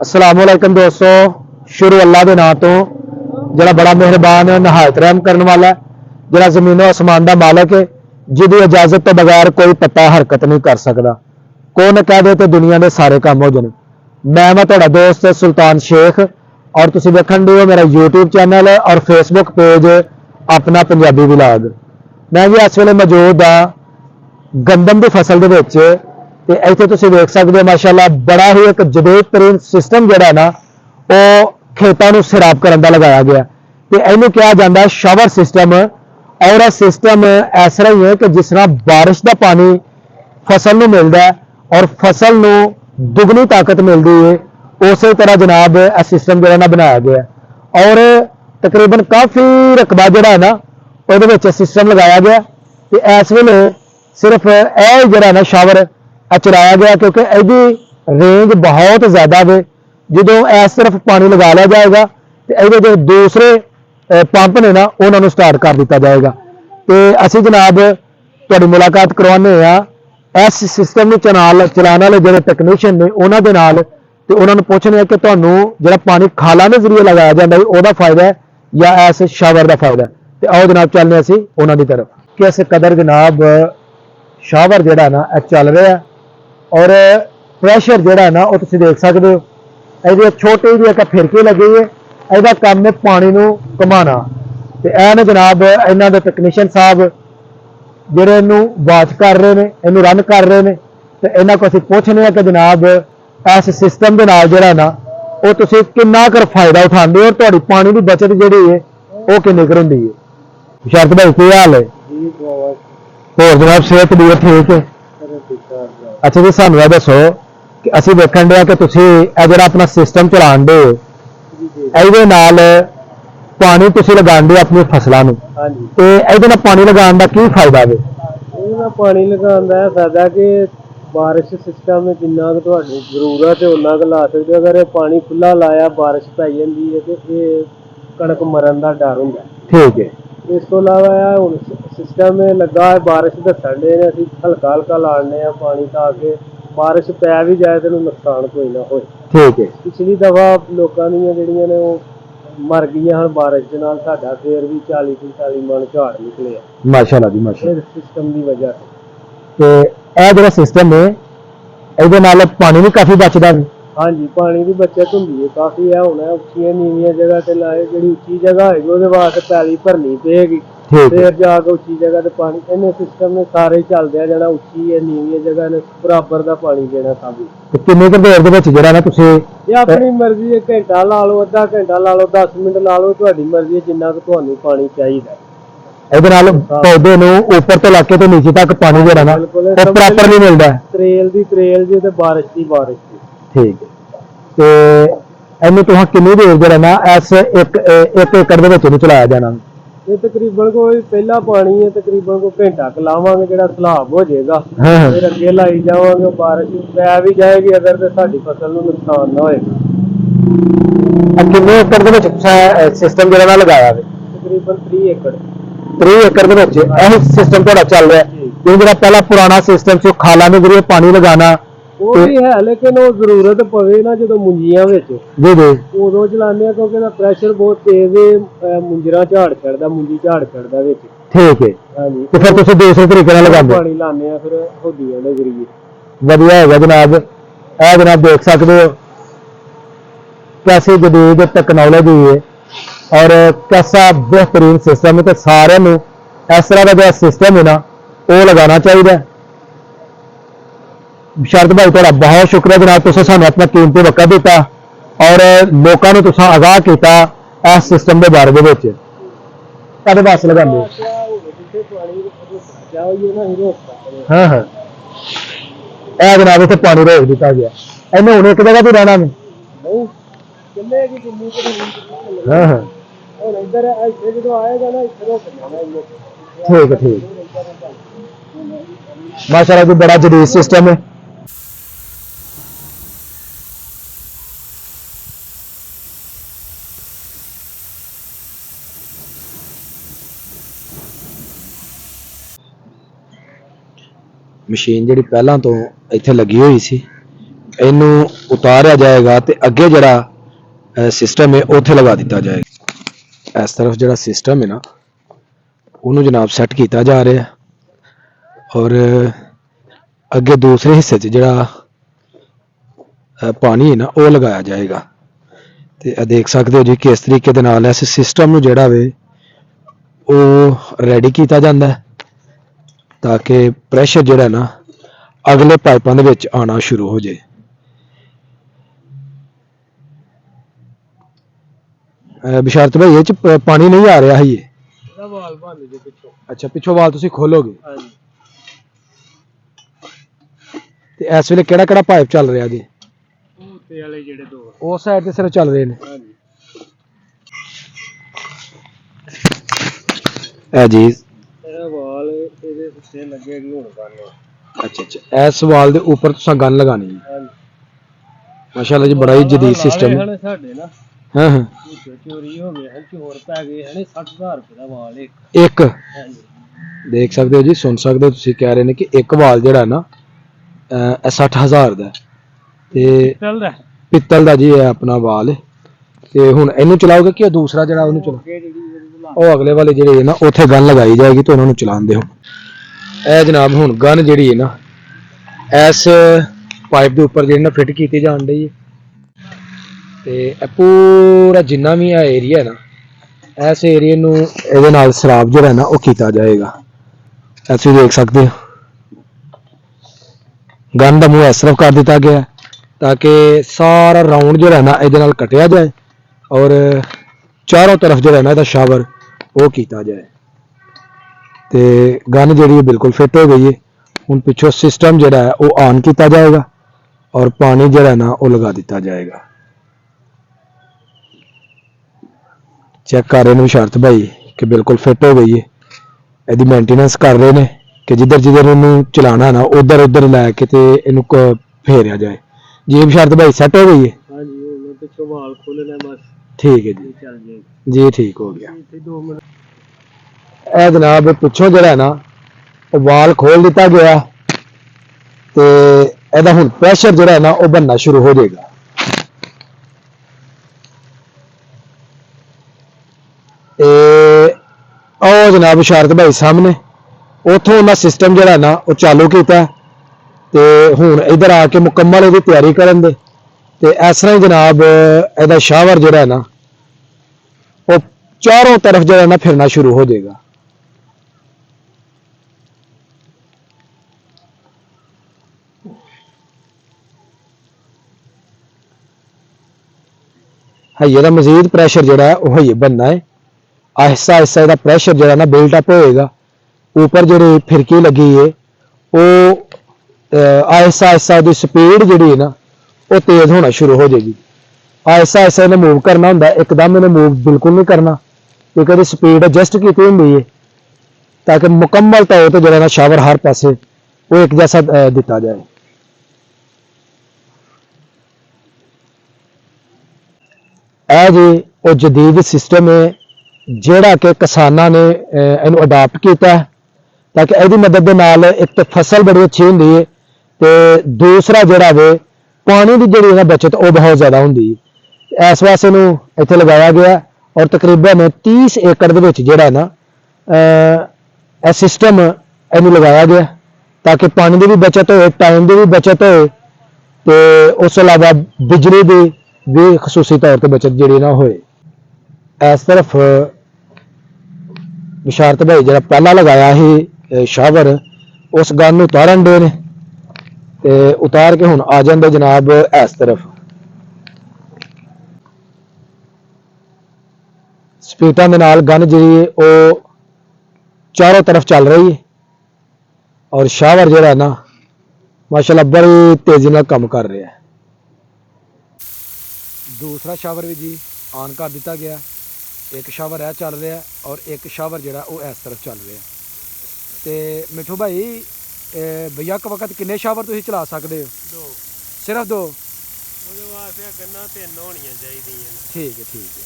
अस्सलामुअलैकुम दोस्तों, शुरू अल्लाह के नाम तो जरा बड़ा मेहरबान है, नहायत रहम करने वाला है, जरा जमीनों आसमान का मालक है, जिदी इजाजत तो बगैर कोई पत्ता हरकत नहीं कर सकता। कौन कह दे तो दुनिया के सारे काम हो जाने। मैं तुहाडा दोस्त सुल्तान शेख और तुसीं देखण दे हो मेरा यूट्यूब चैनल और फेसबुक पेज अपना पंजाबी विलाग। मैं जी इस वेले मौजूद हाँ गंदम की फसल के विच ते इत्थे तुसीं देख सकते हो माशाअल्लाह बड़ा ही एक जदीद तरीन सिस्टम जिहड़ा ना वो खेतों को सैराब करने का लगाया गया ते इहनूं कहा जाता है शावर सिस्टम। और यह सिस्टम इस तरह ही है कि जिस तरह बारिश का पानी फसल को मिलता है और फसल को दुगनी ताकत मिलती है, उस तरह जनाब यह सिस्टम जो बनाया गया और तकरीबन काफ़ी रकबा जोड़ा है ना वो सिस्टम लगाया गया। तो इस वेले सिर्फ यह जरा ना शावर चलाया गया क्योंकि यदी रेंज बहुत ज़्यादा है। जो इस तरफ पानी लगा लिया जाएगा तो ये जो दूसरे पंप ने ना उन्होंने स्टार्ट कर दिया जाएगा। तो असी जनाब तुहाडी मुलाकात करवाने इस सिस्टम चलाने वाले जो टैक्नीशियन ने उन्होंने नाल ते उन्होंने पूछने कि तुहानूं जिहड़ा पानी खाला के जरिए लगाया जाता है वह फायदा है या इस शावर का फायदा है। तो आओ जनाब चलने असी उन्होंने तरफ कि इस कदर जनाब शावर जिहड़ा ना चल रहा है और प्रेशर जिहड़ा ना वो तुसीं देख सकते हो। ये छोटी जी एक फिरकी लगी है, यदा काम है पानी को घुमाना। तो यह ने जनाब इन्हों के टैक्नीशियन साहब जोड़े इनू वाच कर रहे हैं, इनू रन कर रहे हैं। तो इन्हों को असीं पूछने कि जनाब इस सिस्टम के नाल जिहड़ा ना वो तुसीं किन्ना कर फायदा उठाते हो और तुहाडी पानी की बचत जिहड़ी है वो किन्नी कर हुंदी है। शरत भाई की हाल है? होर जनाब सेहत भी ठीक है? अच्छा जी सानू दसो कि असीं देखण दे कि तुसीं इह जिहड़ा अपना सिस्टम चलाण दे इहदे नाल पानी तुसीं लगांदे अपनी फसलां नूं ते इहदे नाल पानी लगाण दा की फायदा है? पानी लगाने का फायदा कि बारिश सिस्टम जिन्ना तुहाडी जरूरत है उन्ना क ला सकते। अगर ये पानी खुला लाया बारिश पै जाती है तो ये कणक मरन का डर होंदा। ठीक है। इस तो अलावा हुण सिस्टम लगा है बारिश दस्सण दे ने असीं हल्का हल्का लाने पानी ताकि बारिश पै भी जाए तो नुकसान कोई ना होए। ठीक है। पिछली दफा लोगों दी जिहड़ियां ने वो मर गई हन बारिश के नाल, साडा फिर भी 40-45 मन झाड़ निकले माशाअल्लाह जी माशाअल्लाह सिस्टम की वजह से। यह जो सिस्टम है ये नाल पानी भी काफ़ी बचता है। हाँ जी, पानी की बचत होंगी है काफ़ी है। हुण उच्चियां नीवियां जगह ते लाए, जी उच्ची जगह होगी वो वास्ते पैली भरनी पेगी, फिर जाके उच्ची जगह ते पानी इन्हें सिस्टम ने सारे चलदे जाना। उच्ची है नीवियां जगह ने बराबर का पानी देना सब। किन्नी क देर दे विच जिहड़ा ना तुसीं ये अपनी मर्जी है, घंटा ला लो, अद्धा घंटा ला लो, 10 मिनट ला लो, तुहाडी मर्जी है जिन्ना क तुहानूं पानी चाहिए। पौधे ऊपर तो लाके तो नीचे तक पानी जो ना प्रॉपर नहीं मिलता। त्रेल की त्रेल जी ते बारिश की बारिश की। ठीक है। तो इन्हें तुहां कितनी देर जो ना इस एक एकड़ दे विच चलाया जाना? ये तकरीबन कोई पहला पानी है तकरीबन कोई घंटा क लावांगे जो सैलाब हो जाएगा, फिर अगे लाई जावांगे बारिश पै भी जाएगी अगर तो साडी फसल नूं नुकसान ना होएगा। कितने एकड़ दे विच सिस्टम जो लगाया? तकरीबन 30 एकड़। 30 एकड़ के यही सिस्टम थोड़ा चल रहा है जो जो पहला पुराना सिस्टम से खाला के जरिए पानी लगाना वो भी है, लेकिन वो जरूरत पवे ना जो मुंजियां उदों चलाने क्योंकि प्रेशर बहुत तेज है, मुंजरा झाड़ छड़दा, मुंजी झाड़ छड़दा विच। ठीक है। हाँ जी, तो फिर तुसीं दूसरे तरीके नाल लगांदे पानी लाने फिर होदियां दे जरिए। वधिया है जनाब। यह जनाब देख सकते हो कैसी जदीद टेक्नोलॉजी है और कैसा बेहतरीन सिस्टम है। तो सारे इस तरह का जो सिस्टम है ना वो लगाना चाहिए। शरद भाई तुहाडा बहुत शुक्रिया जनाब, तुसीं सानूं अपना कीमती वक्त दिता और लोगों को तुसीं आगाह किया इस सिस्टम के बारे में। कदे वास्ते लगांदे? हाँ हाँ, यह जनाब इत्थे पानी रोक दिता गया। इन्हें हुण एक जगह तो रहना नहीं। हाँ हाँ ठीक है ठीक। माशाअल्लाह जी बड़ा जदीद सिस्टम है। मशीन जी पहला तो इत्थे लगी हुई सी, ਇਹਨੂੰ ਉਤਾਰਿਆ ਜਾਏਗਾ ਤੇ ਅੱਗੇ ਜਿਹੜਾ ਸਿਸਟਮ ਹੈ ਉੱਥੇ ਲਗਾ ਦਿੱਤਾ ਜਾਏਗਾ। ਇਸ ਤਰਫ ਜਿਹੜਾ ਸਿਸਟਮ ਹੈ ਨਾ ਉਹਨੂੰ ਜਨਾਬ ਸੈੱਟ ਕੀਤਾ ਜਾ ਰਿਹਾ ਔਰ ਅੱਗੇ ਦੂਸਰੇ ਹਿੱਸੇ 'ਚ ਜਿਹੜਾ ਪਾਣੀ ਹੈ ਨਾ ਉਹ ਲਗਾਇਆ ਜਾਏਗਾ। ਤੇ ਇਹ ਦੇਖ ਸਕਦੇ ਹੋ ਜੀ ਕਿਸ ਤਰੀਕੇ ਦੇ ਨਾਲ ਇਸ ਸਿਸਟਮ ਨੂੰ ਜਿਹੜਾ ਵੇ ਉਹ ਰੈਡੀ ਕੀਤਾ ਜਾਂਦਾ ਹੈ ਤਾਂ ਕਿ ਪ੍ਰੈਸ਼ਰ ਜਿਹੜਾ ਨਾ ਅਗਲੇ ਪਾਈਪਾਂ ਦੇ ਵਿੱਚ ਆਉਣਾ ਸ਼ੁਰੂ ਹੋ ਜਾਏ। ਬਿਸ਼ਰਤ ਭਾਈ ਇਹ 'ਚ ਪਾਣੀ ਨਹੀਂ ਆ ਰਿਹਾ ਹੈ ਇਹਦਾ ਵਾਲ ਬੰਦ ਜੇ ਪਿੱਛੋਂ। ਅੱਛਾ ਪਿੱਛੋਂ ਵਾਲ ਤੁਸੀਂ ਖੋਲੋਗੇ ਹਾਂਜੀ। ਤੇ ਇਸ ਵੇਲੇ ਕਿਹੜਾ ਕਿਹੜਾ ਪਾਈਪ ਚੱਲ ਰਿਹਾ ਜੀ? ਉਹ ਉੱਤੇ ਵਾਲੇ ਜਿਹੜੇ ਦੋ ਉਸ ਸਾਈਡ ਤੇ ਸਿਰਫ ਚੱਲ ਰਹੇ ਨੇ। ਹਾਂਜੀ। ਇਹ ਜੀ ਇਹਦਾ ਵਾਲ ਇਹਦੇ ਉੱਤੇ ਲੱਗੇਗੀ ਹੁਣ ਬੰਨ। ਅੱਛਾ ਇਸ ਵਾਲ ਦੇ ਉੱਪਰ ਤੁਸੀਂ ਗਨ ਲਗਾਣੀ ਹੈ। ਹਾਂਜੀ। ਮਾਸ਼ਾਅੱਲਾ ਜੀ ਬੜਾ ਹੀ ਜਦੀਦ ਸਿਸਟਮ ਹੈ। ਸਾਡੇ ਨਾ ਹਾਂ ਹਾਂ ਚੋਰੀ ਹੋ ਗਏ ਹਨ, ਚੋਰ ਪੈ ਗਏ ਹਨ। 60000 ਰੁਪਏ ਦਾ ਵਾਲ ਇੱਕ ਹਾਂਜੀ। ਦੇਖ ਸਕਦੇ ਹੋ ਜੀ, ਸੁਣ ਸਕਦੇ ਹੋ ਤੁਸੀਂ ਕਹਿ ਰਹੇ ਨੇ ਕਿ ਇੱਕ ਵਾਲ ਜਿਹੜਾ ਨਾ ਇਹ 60000 ਦਾ ਤੇ ਚੱਲਦਾ ਪਿੱਤਲ ਦਾ ਜੀ ਇਹ ਆਪਣਾ ਵਾਲ ਹੈ। ਤੇ ਹੁਣ ਇਹਨੂੰ ਚਲਾਓਗੇ ਕਿ ਦੂਸਰਾ ਜਿਹੜਾ ਉਹਨੂੰ ਚਲਾ ਉਹ ਅਗਲੇ ਵਾਲੇ ਜਿਹੜੇ ਹੈ ਨਾ ਉੱਥੇ ਗਨ ਲਗਾਈ ਜਾਏਗੀ ਤੇ ਉਹਨਾਂ ਨੂੰ ਚਲਾਉਂਦੇ ਹੋ। ਇਹ ਜਨਾਬ ਹੁਣ ਗਨ ਜਿਹੜੀ ਹੈ ਨਾ ਇਸ ਪਾਈਪ ਦੇ ਉੱਪਰ ਜਿਹੜੀ ਨਾ ਫਿੱਟ ਕੀਤੀ ਜਾਣ ਡਈ ਹੈ ਤੇ ਇਹ ਪੂਰਾ ਜਿੰਨਾ ਵੀ ਆ ਏਰੀਆ ਹੈ ਨਾ ਇਸ ਏਰੀਏ ਨੂੰ ਇਹਦੇ ਨਾਲ ਸਰਾਬ ਜਿਹੜਾ ਨਾ ਉਹ ਕੀਤਾ ਜਾਏਗਾ। ਤੁਸੀਂ ਦੇਖ ਸਕਦੇ ਹੋ ਗਨ ਦਾ ਮੂੰਹ ਇਸ ਤਰਫ ਕਰ ਦਿੱਤਾ ਗਿਆ ਤਾਂ ਕਿ ਸਾਰਾ ਰਾਉਂਡ ਜਿਹੜਾ ਨਾ ਇਹਦੇ ਨਾਲ ਕੱਟਿਆ ਜਾਏ ਔਰ ਚਾਰੋਂ ਤਰਫ ਜਿਹੜਾ ਨਾ ਇਹਦਾ ਸ਼ਾਵਰ ਉਹ ਕੀਤਾ ਜਾਏ। ਤੇ ਗਨ ਜਿਹੜੀ ਹੈ ਬਿਲਕੁਲ ਫਿੱਟ ਹੋ ਗਈ ਹੈ। ਹੁਣ ਪਿੱਛੋਂ ਸਿਸਟਮ ਜਿਹੜਾ ਹੈ ਉਹ ਆਨ ਕੀਤਾ ਜਾਏਗਾ ਔਰ ਪਾਣੀ ਜਿਹੜਾ ਨਾ ਉਹ ਲਗਾ ਦਿੱਤਾ ਜਾਏਗਾ। ਚੈੱਕ ਕਰ ਰਹੇ ਨੇ ਬਿਸ਼ਰਤ ਭਾਈ ਕਿ ਬਿਲਕੁਲ ਫਿੱਟ ਹੋ ਗਈ ਹੈ। ਇਹਦੀ ਮੇਨਟੇਨੈਂਸ ਕਰ ਰਹੇ ਨੇ ਕਿ ਜਿੱਧਰ ਜਿੱਧਰ ਇਹਨੂੰ ਚਲਾਉਣਾ ਨਾ ਉਧਰ ਉਧਰ ਲੈ ਕੇ ਤੇ ਇਹਨੂੰ ਫੇਰਿਆ ਜਾਏ। ਜੀ ਬਿਸ਼ਰਤ ਭਾਈ ਸੈੱਟ ਹੋ ਗਈ ਹੈ। ਹਾਂਜੀ ਹੁਣ ਪਿੱਛੋਂ ਵਾਲ ਖੋਲਣਾ ਬਸ। ਠੀਕ ਹੈ ਜੀ, ਚੱਲ ਜੇ ਜੀ ਠੀਕ ਹੋ ਗਿਆ। ਇੱਥੇ 2 ਮਿੰਟ। ਇਹ ਜਨਾਬ ਪਿੱਛੋਂ ਜਿਹੜਾ ਨਾ ਉਹ ਵਾਲ ਖੋਲ ਦਿੱਤਾ ਗਿਆ ਤੇ ਇਹਦਾ ਹੁਣ ਪ੍ਰੈਸ਼ਰ ਜਿਹੜਾ ਨਾ ਉਹ ਬਣਨਾ ਸ਼ੁਰੂ ਹੋ ਜਾਏਗਾ। ਤੇ ਉਹ ਜਨਾਬ ਬਿਸ਼ਰਤ ਭਾਈ ਸਾਹਮਣੇ ਉੱਥੋਂ ਉਹਨਾਂ ਸਿਸਟਮ ਜਿਹੜਾ ਨਾ ਉਹ ਚਾਲੂ ਕੀਤਾ ਤੇ ਹੁਣ ਇਧਰ ਆ ਕੇ ਮੁਕੰਮਲ ਇਹਦੀ ਤਿਆਰੀ ਕਰਨ ਦੇ ਤੇ ਇਸ ਤਰ੍ਹਾਂ ਹੀ ਜਨਾਬ ਇਹਦਾ ਸ਼ਾਵਰ ਜਿਹੜਾ ਨਾ ਉਹ ਚਾਰੋਂ ਤਰਫ ਜਿਹੜਾ ਨਾ ਫਿਰਨਾ ਸ਼ੁਰੂ ਹੋ ਜਾਏਗਾ। ਹਈਏ ਦਾ ਮਜ਼ੀਦ ਪ੍ਰੈਸ਼ਰ ਜਿਹੜਾ ਹੈ ਉਹ ਹਈਏ ਬਣਨਾ ਹੈ। ਆਹਿਸਤਾ ਆਹਿਸਤਾ ਇਹਦਾ ਪ੍ਰੈਸ਼ਰ ਜਿਹੜਾ ਨਾ ਬਿਲਟ ਅਪ ਹੋਏਗਾ। ਉੱਪਰ ਜਿਹੜੀ ਫਿਰਕੀ ਲੱਗੀ ਹੈ ਉਹ ਆਹਿਸਤਾ ਆਹਿਸਤਾ ਉਹਦੀ ਸਪੀਡ ਜਿਹੜੀ ਹੈ ਨਾ ਉਹ ਤੇਜ਼ ਹੋਣਾ ਸ਼ੁਰੂ ਹੋ ਜਾਏਗੀ। ਆਹਿਸਤਾ ਆਹਿਸਤਾ ਇਹਨੇ ਮੂਵ ਕਰਨਾ ਹੁੰਦਾ, ਇੱਕਦਮ ਇਹਨੇ ਮੂਵ ਬਿਲਕੁਲ ਨਹੀਂ ਕਰਨਾ ਕਿਉਂਕਿ ਇਹਦੀ ਸਪੀਡ ਐਡਜਸਟ ਕੀਤੀ ਹੁੰਦੀ ਹੈ ਤਾਂ ਕਿ ਮੁਕੰਮਲ ਤੌਰ ਤੇ ਜਿਹੜਾ ਨਾ ਸ਼ਾਵਰ ਹਰ ਪਾਸੇ ਉਹ ਇੱਕ ਜੈਸਾ ਦਿੱਤਾ ਜਾਏ। ਇਹ ਜੀ ਉਹ ਜਦੀਦ ਸਿਸਟਮ ਹੈ ਜਿਹੜਾ ਕਿ ਕਿਸਾਨਾਂ ਨੇ ਇਹਨੂੰ ਅਡਾਪਟ ਕੀਤਾ ਤਾਂ ਕਿ ਇਹਦੀ ਮਦਦ ਦੇ ਨਾਲ ਇੱਕ ਤਾਂ ਫਸਲ ਬੜੀ ਅੱਛੀ ਹੁੰਦੀ ਹੈ ਤੇ ਦੂਸਰਾ ਜਿਹੜਾ ਵੇ ਪਾਣੀ ਦੀ ਜਿਹੜੀ ਨਾ ਬਚਤ ਉਹ ਬਹੁਤ ਜ਼ਿਆਦਾ ਹੁੰਦੀ ਹੈ। ਇਸ ਵਾਸਤੇ ਨੂੰ ਇੱਥੇ ਲਗਾਇਆ ਗਿਆ ਔਰ ਤਕਰੀਬਨ 30 ਏਕੜ ਦੇ ਵਿੱਚ ਜਿਹੜਾ ਨਾ ਇਹ ਸਿਸਟਮ ਇਹਨੂੰ ਲਗਾਇਆ ਗਿਆ ਤਾਂ ਕਿ ਪਾਣੀ ਦੀ ਵੀ ਬਚਤ ਹੋਏ, ਟਾਈਮ ਦੀ ਵੀ ਬਚਤ ਹੋਏ ਤੇ ਉਸ ਤੋਂ ਇਲਾਵਾ ਬਿਜਲੀ ਦੀ ਵੀ ਖਸੂਸੀ ਤੌਰ ਤੇ ਬਚਤ ਜਿਹੜੀ ਨਾ ਹੋਏ। ਇਸ ਤਰਫ ਬਿਸ਼ਰਤ ਭਾਈ ਜਿਹੜਾ ਪਹਿਲਾਂ ਲਗਾਇਆ ਸੀ ਸ਼ਾਵਰ ਉਸ ਗਨ ਨੂੰ ਉਤਾਰਨ ਦੇ ਨੇ ਤੇ ਉਤਾਰ ਕੇ ਹੁਣ ਆ ਜਾਂਦੇ ਜਨਾਬ ਇਸ ਤਰਫ। ਸਪੀਡਾਂ ਦੇ ਨਾਲ ਗਨ ਜਿਹੜੀ ਉਹ ਚਾਰੋਂ ਤਰਫ ਚੱਲ ਰਹੀ ਹੈ ਔਰ ਸ਼ਾਵਰ ਜਿਹੜਾ ਨਾ ਮਾਸ਼ਾਅੱਲਾ ਬੜੀ ਤੇਜ਼ੀ ਨਾਲ ਕੰਮ ਕਰ ਰਿਹਾ ਹੈ। ਦੂਸਰਾ ਸ਼ਾਵਰ ਵੀ ਜੀ ਆਨ ਕਰ ਦਿੱਤਾ ਗਿਆ। ਇੱਕ ਸ਼ਾਵਰ ਇਹ ਚੱਲ ਰਿਹਾ ਔਰ ਇੱਕ ਸ਼ਾਵਰ ਜਿਹੜਾ ਉਹ ਇਸ ਤਰਫ ਚੱਲ ਰਿਹਾ। ਤੇ ਮਿੱਠੂ ਭਾਈ ਬਈਆ ਵਕਤ ਕਿੰਨੇ ਸ਼ਾਵਰ ਤੁਸੀਂ ਚਲਾ ਸਕਦੇ ਹੋ? 2 ਸਿਰਫ 2? ਉਹਦੇ ਵਾਸਤੇ ਗੰਨਾ 3 ਹੋਣੀਆਂ ਚਾਹੀਦੀਆਂ। ਠੀਕ ਹੈ, ਠੀਕ ਹੈ।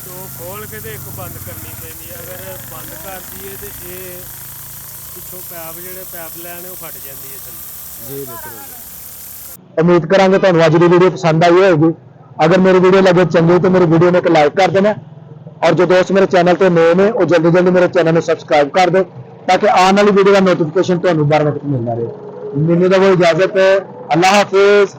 2 ਖੋਲ ਕੇ ਤੇ 1 ਬੰਦ ਕਰਨੀ ਪੈਂਦੀ ਹੈ। ਅਗਰ ਬੰਦ ਕਰ ਦਈਏ ਤੇ ਇਹ ਪਿੱਛੋਂ ਪੈਪ ਜਿਹੜੇ ਪੈਪ ਲੈਣ ਉਹ ਫਟ ਜਾਂਦੀ ਹੈ ਥੱਲੇ। ਜੀ ਬਿਲਕੁਲ। ਉਮੀਦ ਕਰਾਂਗੇ ਤੁਹਾਨੂੰ ਅੱਜ ਦੀ ਵੀਡੀਓ ਪਸੰਦ ਆਈ ਹੋਵੇਗੀ। ਅਗਰ ਮੇਰੀ ਵੀਡੀਓ ਲੱਗੇ ਚੰਗੀ ਤਾਂ ਮੇਰੀ ਵੀਡੀਓ ਨੂੰ ਇੱਕ ਲਾਈਕ ਕਰ ਦੇਣਾ, ਔਰ ਜੋ ਦੋਸਤ ਮੇਰੇ ਚੈਨਲ ਤੇ ਨਏ ਨੇ ਉਹ ਜਲਦੀ ਜਲਦੀ ਮੇਰੇ ਚੈਨਲ ਨੂੰ ਸਬਸਕ੍ਰਾਈਬ ਕਰ ਦਿਓ ਤਾਂ ਕਿ ਆਉਣ ਵਾਲੀ ਵੀਡੀਓ ਦਾ ਨੋਟੀਫਿਕੇਸ਼ਨ ਤੁਹਾਨੂੰ बर वक्त मिलता रहे। ਮੈਨੂੰ दो इजाजत है। अल्लाह हाफिज।